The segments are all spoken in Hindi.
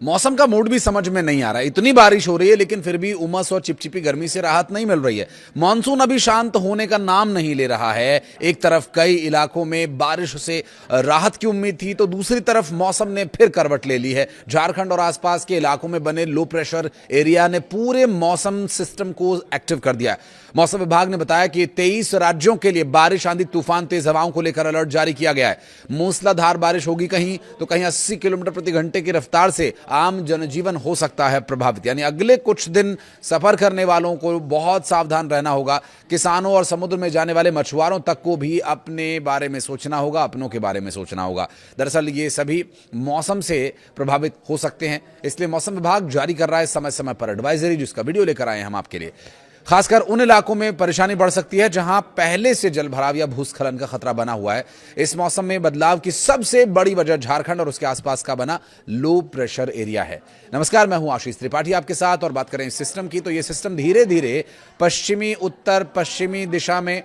मौसम का मूड भी समझ में नहीं आ रहा है। इतनी बारिश हो रही है लेकिन फिर भी उमस और चिपचिपी गर्मी से राहत नहीं मिल रही है। मानसून अभी शांत होने का नाम नहीं ले रहा है। एक तरफ कई इलाकों में बारिश से राहत की उम्मीद थी तो दूसरी तरफ मौसम ने फिर करवट ले ली है। झारखंड और आसपास के इलाकों में बने लो प्रेशर एरिया ने पूरे मौसम सिस्टम को एक्टिव कर दिया है। मौसम विभाग ने बताया कि 23 राज्यों के लिए बारिश, आंधी, तूफान, तेज हवाओं को लेकर अलर्ट जारी किया गया है। मूसलाधार बारिश होगी कहीं तो कहीं 80 किलोमीटर प्रति घंटे की रफ्तार से आम जनजीवन हो सकता है प्रभावित। यानी अगले कुछ दिन सफर करने वालों को बहुत सावधान रहना होगा। किसानों और समुद्र में जाने वाले मछुआरों तक को भी अपने बारे में सोचना होगा, अपनों के बारे में सोचना होगा। दरअसल ये सभी मौसम से प्रभावित हो सकते हैं, इसलिए मौसम विभाग जारी कर रहा है समय समय पर एडवाइजरी, जिसका वीडियो लेकर आए हैं हम आपके लिए। खासकर उन इलाकों में परेशानी बढ़ सकती है जहां पहले से जलभराव या भूस्खलन का खतरा बना हुआ है। इस मौसम में बदलाव की सबसे बड़ी वजह झारखंड और उसके आसपास का बना लो प्रेशर एरिया है। नमस्कार, मैं हूं आशीष त्रिपाठी आपके साथ और बात करें इस सिस्टम की तो यह सिस्टम धीरे धीरे पश्चिमी उत्तर पश्चिमी दिशा में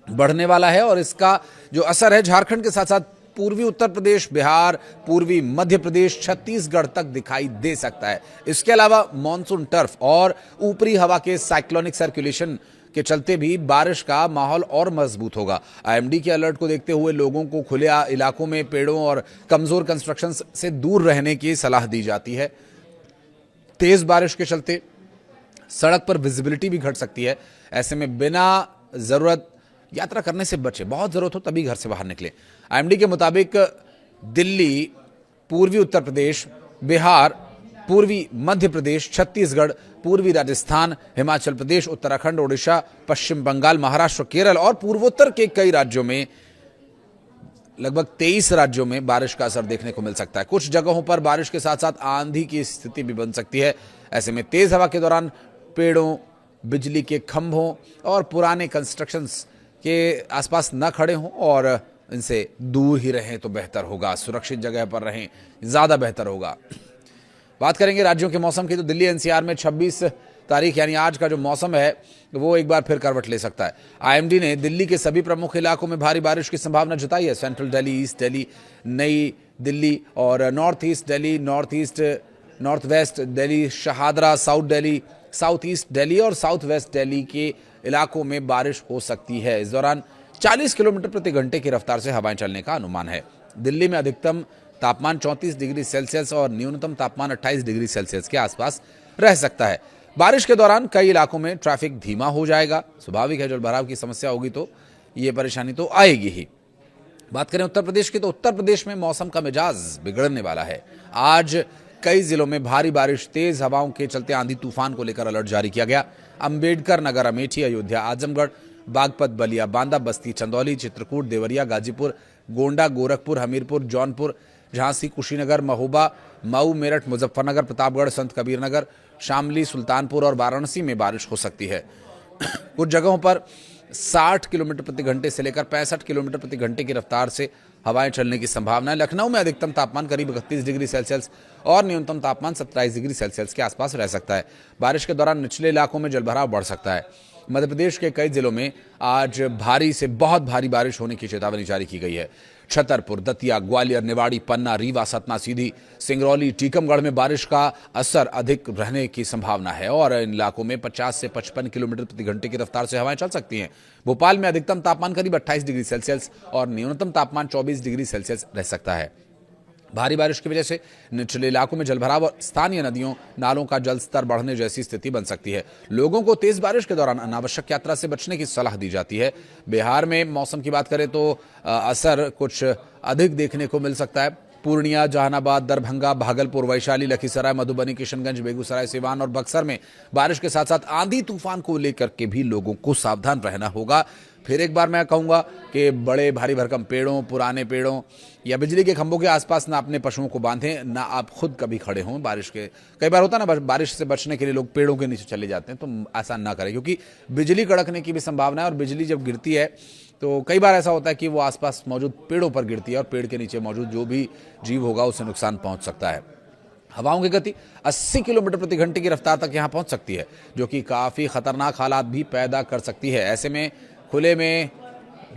बढ़ने वाला है और इसका जो असर है झारखंड के साथ साथ पूर्वी उत्तर प्रदेश, बिहार, पूर्वी मध्य प्रदेश, छत्तीसगढ़ तक दिखाई दे सकता है। इसके अलावा मॉनसून टर्फ और ऊपरी हवा के साइक्लोनिक सर्कुलेशन के चलते भी बारिश का माहौल और मजबूत होगा। आईएमडी के अलर्ट को देखते हुए लोगों को खुले इलाकों में पेड़ों और कमजोर कंस्ट्रक्शन से दूर रहने की सलाह दी जाती है। तेज बारिश के चलते सड़क पर विजिबिलिटी भी घट सकती है। ऐसे में बिना जरूरत यात्रा करने से बचे, बहुत जरूरत हो तभी घर से बाहर निकले। आईएमडी के मुताबिक दिल्ली, पूर्वी उत्तर प्रदेश, बिहार, पूर्वी मध्य प्रदेश, छत्तीसगढ़, पूर्वी राजस्थान, हिमाचल प्रदेश, उत्तराखंड, ओडिशा, पश्चिम बंगाल, महाराष्ट्र, केरल और पूर्वोत्तर के कई राज्यों में, लगभग 23 राज्यों में बारिश का असर देखने को मिल सकता है। कुछ जगहों पर बारिश के साथ साथ आंधी की स्थिति भी बन सकती है। ऐसे में तेज हवा के दौरान पेड़ों, बिजली के खंभों और पुराने कंस्ट्रक्शंस के आसपास न खड़े हों और इनसे दूर ही रहें तो बेहतर होगा। सुरक्षित जगह पर रहें, ज़्यादा बेहतर होगा। बात करेंगे राज्यों के मौसम की तो दिल्ली एनसीआर में 26 तारीख यानी आज का जो मौसम है वो एक बार फिर करवट ले सकता है। आईएमडी ने दिल्ली के सभी प्रमुख इलाकों में भारी बारिश की संभावना जताई है। सेंट्रल दिल्ली, ईस्ट दिल्ली, नई दिल्ली और north east Delhi, north west Delhi, Shahdara, south Delhi, south east Delhi और साउथ वेस्ट दिल्ली के इलाकों में बारिश हो सकती है। इस दौरान 40 किलोमीटर प्रति घंटे की रफ्तार से हवाएं चलने का अनुमान है। दिल्ली में अधिकतम तापमान 34 डिग्री सेल्सियस और न्यूनतम तापमान 28 डिग्री सेल्सियस के आसपास रह सकता है। बारिश के दौरान कई इलाकों में ट्रैफिक धीमा हो जाएगा। स्वाभाविक है, जलभराव की समस्या होगी तो ये परेशानी तो आएगी ही। बात करें उत्तर प्रदेश की तो उत्तर प्रदेश में मौसम का मिजाज बिगड़ने वाला है। आज कई जिलों में भारी बारिश, तेज हवाओं के चलते आंधी तूफान को लेकर अलर्ट जारी किया गया। अंबेडकर नगर, अमेठी, अयोध्या, आजमगढ़, बागपत, बलिया, बांदा, बस्ती, चंदौली, चित्रकूट, देवरिया, गाजीपुर, गोंडा, गोरखपुर, हमीरपुर, जौनपुर, झांसी, कुशीनगर, महोबा, मऊ, मेरठ, मुजफ्फरनगर, प्रतापगढ़, संत कबीरनगर, शामली, सुल्तानपुर और वाराणसी में बारिश हो सकती है। कुछ जगहों पर 60 किलोमीटर प्रति घंटे से लेकर 65 किलोमीटर प्रति घंटे की रफ्तार से हवाएं चलने की संभावना है। लखनऊ में अधिकतम तापमान करीब 31 डिग्री सेल्सियस और न्यूनतम तापमान 27 डिग्री सेल्सियस के आसपास रह सकता है। बारिश के दौरान निचले इलाकों में जलभराव बढ़ सकता है। मध्य प्रदेश के कई जिलों में आज भारी से बहुत भारी बारिश होने की चेतावनी जारी की गई है। छतरपुर, दतिया, ग्वालियर, निवाड़ी, पन्ना, रीवा, सतना, सीधी, सिंगरौली, टीकमगढ़ में बारिश का असर अधिक रहने की संभावना है और इन इलाकों में 50 से 55 किलोमीटर प्रति घंटे की रफ्तार से हवाएं चल सकती हैं। भोपाल में अधिकतम तापमान करीब 28 डिग्री सेल्सियस और न्यूनतम तापमान 24 डिग्री सेल्सियस रह सकता है। भारी बारिश की वजह से निचले इलाकों में जलभराव और स्थानीय नदियों, नालों का जलस्तर बढ़ने जैसी स्थिति बन सकती है। लोगों को तेज बारिश के दौरान अनावश्यक यात्रा से बचने की सलाह दी जाती है। बिहार में मौसम की बात करें तो असर कुछ अधिक देखने को मिल सकता है। पूर्णिया, जहानाबाद, दरभंगा, भागलपुर, वैशाली, लखीसराय, मधुबनी, किशनगंज, बेगूसराय, सिवान और बक्सर में बारिश के साथ साथ आंधी तूफान को लेकर के भी लोगों को सावधान रहना होगा। फिर एक बार मैं कहूँगा कि बड़े भारी भरकम पेड़ों, पुराने पेड़ों या बिजली के खंभों के आसपास ना अपने पशुओं को बांधें, ना आप खुद कभी खड़े हों। बारिश के कई बार होता है ना, बारिश से बचने के लिए लोग पेड़ों के नीचे चले जाते हैं, तो ऐसा ना करें क्योंकि बिजली कड़कने की भी संभावना है और बिजली जब गिरती है तो कई बार ऐसा होता है कि वो आसपास मौजूद पेड़ों पर गिरती है और पेड़ के नीचे मौजूद जो भी जीव होगा उसे नुकसान पहुंच सकता है। हवाओं की गति 80 किलोमीटर प्रति घंटे की रफ्तार तक यहां पहुंच सकती है, जो कि काफ़ी खतरनाक हालात भी पैदा कर सकती है। ऐसे में खुले में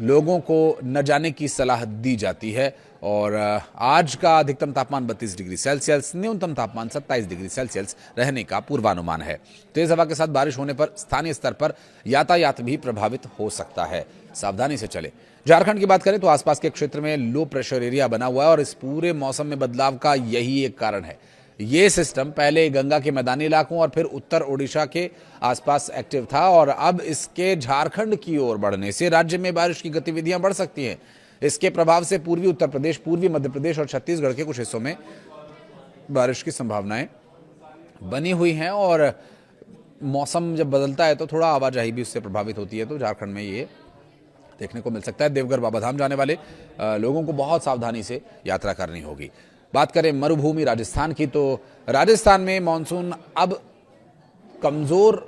लोगों को न जाने की सलाह दी जाती है। और आज का अधिकतम तापमान 32 डिग्री सेल्सियस, न्यूनतम तापमान 27 डिग्री सेल्सियस रहने का पूर्वानुमान है। तेज हवा के साथ बारिश होने पर स्थानीय स्तर पर यातायात भी प्रभावित हो सकता है, सावधानी से चले। झारखंड की बात करें तो आसपास के क्षेत्र में लो प्रेशर एरिया बना हुआ है और इस पूरे मौसम में बदलाव का यही एक कारण है। ये सिस्टम पहले गंगा के मैदानी इलाकों और फिर उत्तर ओडिशा के आसपास एक्टिव था और अब इसके झारखंड की ओर बढ़ने से राज्य में बारिश की गतिविधियां बढ़ सकती हैं। इसके प्रभाव से पूर्वी उत्तर प्रदेश, पूर्वी मध्य प्रदेश और छत्तीसगढ़ के कुछ हिस्सों में बारिश की संभावनाएं बनी हुई हैं और मौसम जब बदलता है तो थोड़ा आवाजाही भी उससे प्रभावित होती है, तो झारखंड में ये देखने को मिल सकता है। देवघर बाबाधाम जाने वाले लोगों को बहुत सावधानी से यात्रा करनी होगी। बात करें मरुभूमि राजस्थान की, तो राजस्थान में मानसून अब कमजोर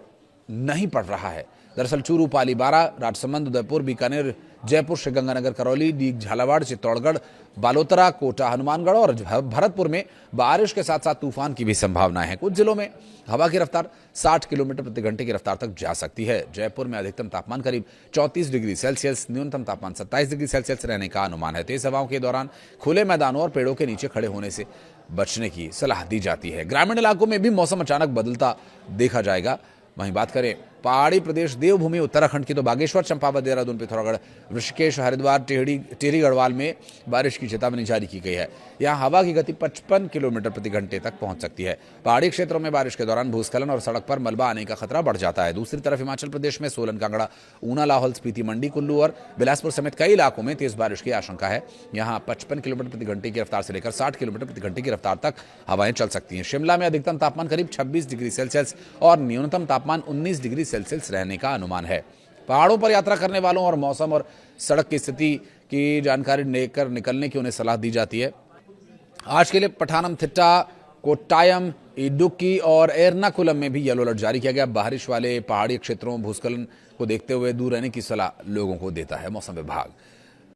नहीं पड़ रहा है। दरअसल चूरू, पाली, बारा, राजसमंद, उदयपुर, बीकानेर, जयपुर, श्रीगंगानगर, करौली, डीग, झालावाड़, चित्तौड़गढ़, बालोतरा, कोटा, हनुमानगढ़ और भरतपुर में बारिश के साथ साथ तूफान की भी संभावना है। कुछ जिलों में हवा की रफ्तार 60 किलोमीटर प्रति घंटे की रफ्तार तक जा सकती है। जयपुर में अधिकतम तापमान करीब 34 डिग्री सेल्सियस, न्यूनतम तापमान 27 डिग्री सेल्सियस रहने का अनुमान है। तेज हवाओं के दौरान खुले मैदानों और पेड़ों के नीचे खड़े होने से बचने की सलाह दी जाती है। ग्रामीण इलाकों में भी मौसम अचानक बदलता देखा जाएगा। वहीं बात करें पहाड़ी प्रदेश देवभूमि उत्तराखंड की, तो बागेश्वर, चंपावत, देहरादून, पिथौरागढ़, ऋषिकेश, हरिद्वार, टिहरी गढ़वाल में बारिश की चेतावनी जारी की गई है। यहां हवा की गति 55 किलोमीटर प्रति घंटे तक पहुंच सकती है। पहाड़ी क्षेत्रों में बारिश के दौरान भूस्खलन और सड़क पर मलबा आने का खतरा बढ़ जाता है। दूसरी तरफ हिमाचल प्रदेश में सोलन, कांगड़ा, ऊना, लाहौल स्पीति, मंडी, कुल्लू और बिलासपुर समेत कई इलाकों में तेज बारिश की आशंका है। यहाँ 55 किलोमीटर प्रति घंटे की रफ्तार से लेकर 60 किलोमीटर प्रति घंटे की रफ्तार तक हवाएं चल सकती हैं। शिमला में अधिकतम तापमान करीब 26 डिग्री सेल्सियस और न्यूनतम तापमान 19 डिग्री सेल्सियस रहने का अनुमान है। पहाड़ों पर यात्रा करने वालों और मौसम और सड़क की स्थिति की जानकारी लेकर निकलने की उन्हें सलाह दी जाती है। आज के लिए पठानमथिट्टा, कोट्टायम, इडुक्की और एर्नाकुलम में भी येलो अलर्ट जारी किया गया। बारिश वाले पहाड़ी क्षेत्रों भूस्खलन को देखते हुए दूर रहने की सलाह लोगों को देता है मौसम विभाग।